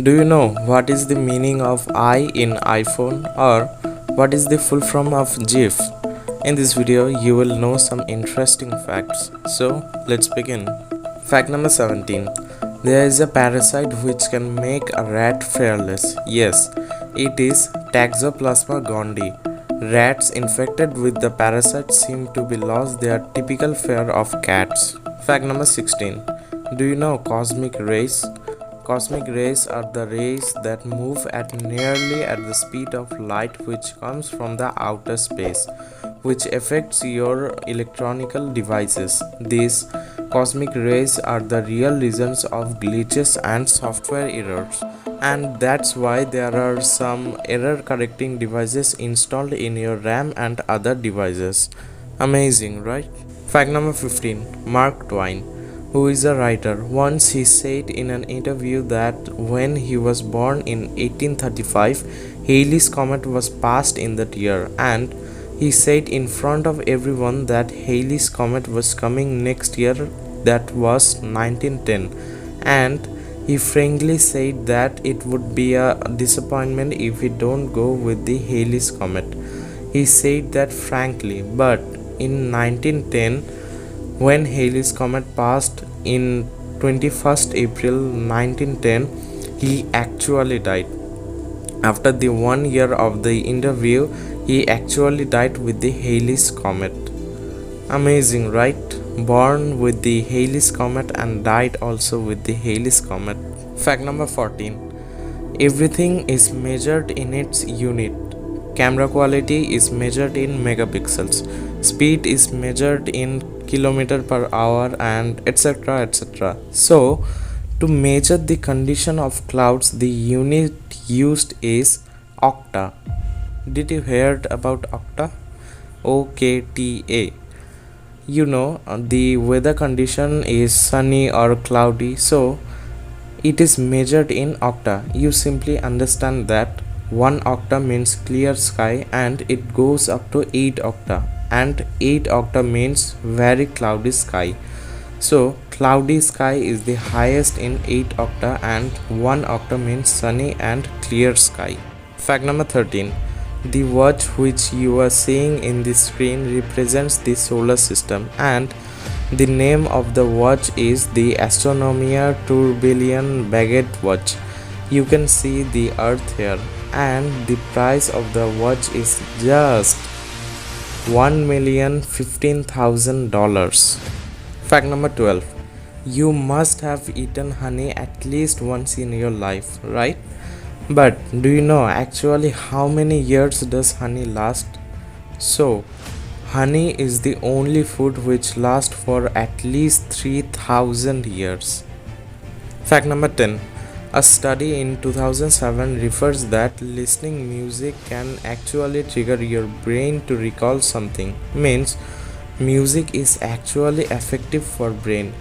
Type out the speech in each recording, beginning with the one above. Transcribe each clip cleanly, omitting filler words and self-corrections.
Do you know what is the meaning of I in iPhone, or what is the full form of GIF? In this video, you will know some interesting facts. So, let's begin. Fact number 17. There is a parasite which can make a rat fearless. Yes, it is Toxoplasma gondii. Rats infected with the parasite seem to be lost their typical fear of cats. Fact number 16. Do you know cosmic rays? Cosmic rays are the rays that move at nearly at the speed of light which comes from the outer space, which affects your electronical devices. These cosmic rays are the real reasons of glitches and software errors, and that's why there are some error correcting devices installed in your RAM and other devices. Amazing, right? Fact number 15. Mark Twain, who is a writer, once he said in an interview that when he was born in 1835, Halley's Comet was passed in that year, and he said in front of everyone that Halley's Comet was coming next year, that was 1910, and he frankly said that it would be a disappointment if we don't go with the Halley's Comet. He said that frankly, but in 1910, when Halley's Comet passed in 21st April 1910, he actually died. After the 1 year of the interview, he actually died with the Halley's Comet. Amazing, right? Born with the Halley's Comet and died also with the Halley's Comet. Fact number 14. Everything is measured in its unit. Camera quality is measured in megapixels. Speed is measured in kilometer per hour, and etc. etc. So, to measure the condition of clouds, the unit used is octa. Did you heard about octa? OKTA. You know, the weather condition is sunny or cloudy, so it is measured in octa. You simply understand that 1 octa means clear sky, and it goes up to 8 octa, and 8 octa means very cloudy sky. So cloudy sky is the highest in 8 octa, and 1 octa means sunny and clear sky. Fact number 13. The watch which you are seeing in the screen represents the solar system, and the name of the watch is the Astronomia Tourbillon Baguette watch. You can see the earth here, and the price of the watch is just $1,015,000. Fact number 12. You must have eaten honey at least once in your life, right? But do you know actually how many years does honey last? So, honey is the only food which lasts for at least 3000 years. Fact number 10. A study in 2007 refers that listening music can actually trigger your brain to recall something. Means music is actually effective for brain.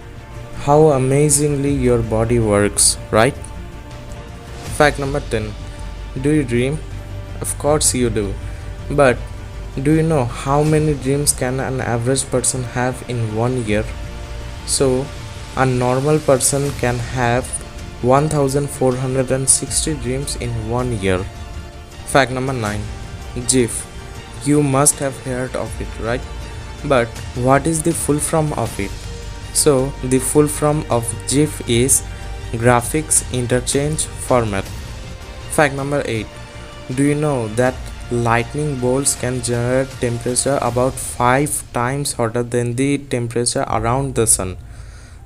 How amazingly your body works, right? Fact number 10. Do you dream? Of course you do. But do you know how many dreams can an average person have in 1 year? So, a normal person can have 1460 dreams in 1 year. Fact number 9. GIF. You must have heard of it, right? But what is the full form of it? So, the full form of GIF is Graphics Interchange Format. Fact number 8. Do you know that lightning bolts can generate temperature about 5 times hotter than the temperature around the sun?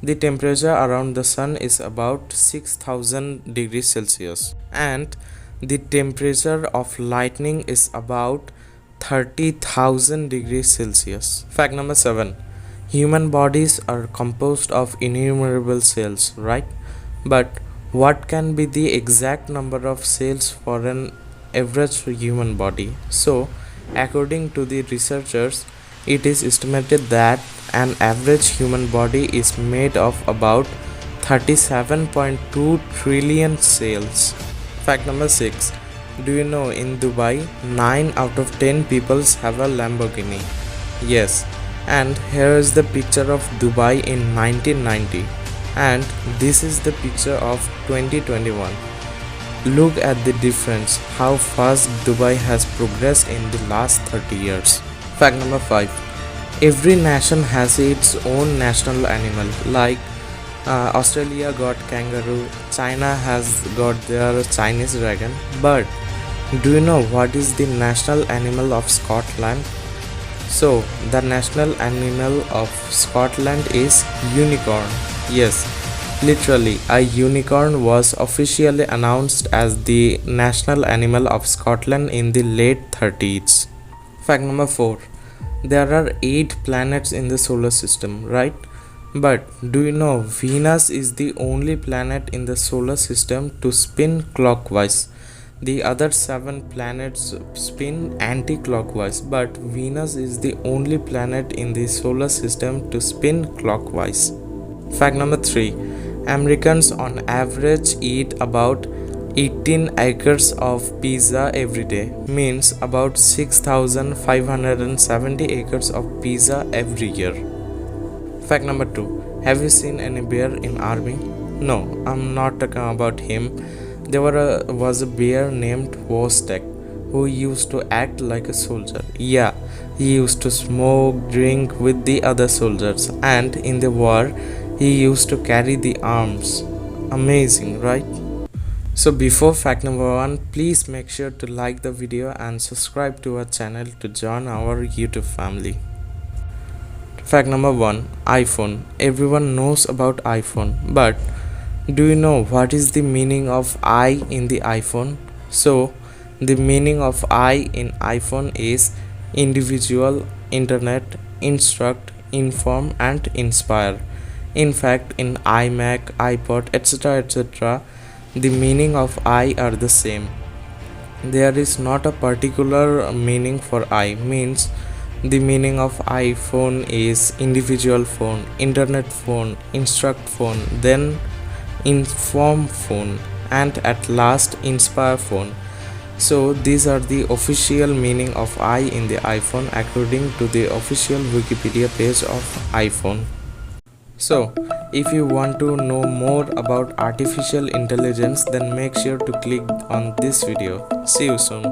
The temperature around the sun is about 6000 degrees Celsius, and the temperature of lightning is about 30,000 degrees Celsius. Fact number 7. Human bodies are composed of innumerable cells, right? But what can be the exact number of cells for an average human body? So, according to the researchers, it is estimated that an average human body is made of about 37.2 trillion cells. Fact number 6. Do you know in Dubai, 9 out of 10 people have a Lamborghini? Yes, and here is the picture of Dubai in 1990. And this is the picture of 2021. Look at the difference, how fast Dubai has progressed in the last 30 years. Fact number 5. Every nation has its own national animal, like Australia got kangaroo, China has got their Chinese dragon. But do you know what is the national animal of Scotland? So, the national animal of Scotland is unicorn. Yes, literally, a unicorn was officially announced as the national animal of Scotland in the late 30s. Fact number 4. There are 8 planets in the solar system, right? But do you know Venus is the only planet in the solar system to spin clockwise? The other 7 planets spin anti-clockwise, but Venus is the only planet in the solar system to spin clockwise. Fact number 3. Americans on average eat about 18 acres of pizza every day, means about 6,570 acres of pizza every year. Fact number 2. Have you seen any bear in army? No, I'm not talking about him. There was a bear named Vostek who used to act like a soldier. Yeah, he used to smoke, drink with the other soldiers, and in the war, he used to carry the arms. Amazing, right? So before fact number 1, please make sure to like the video and subscribe to our channel to join our YouTube family. Fact number 1. iPhone. Everyone knows about iPhone, but do you know what is the meaning of I in the iPhone? So, the meaning of I in iPhone is individual, internet, instruct, inform, and inspire. In fact, in iMac, iPod, etc., the meaning of I are the same. There is not a particular meaning for I, means the meaning of iPhone is individual phone, internet phone, instruct phone, then inform phone, and at last inspire phone. So these are the official meaning of I in the iPhone according to the official Wikipedia page of iPhone. So if you want to know more about artificial intelligence, then make sure to click on this video. See you soon.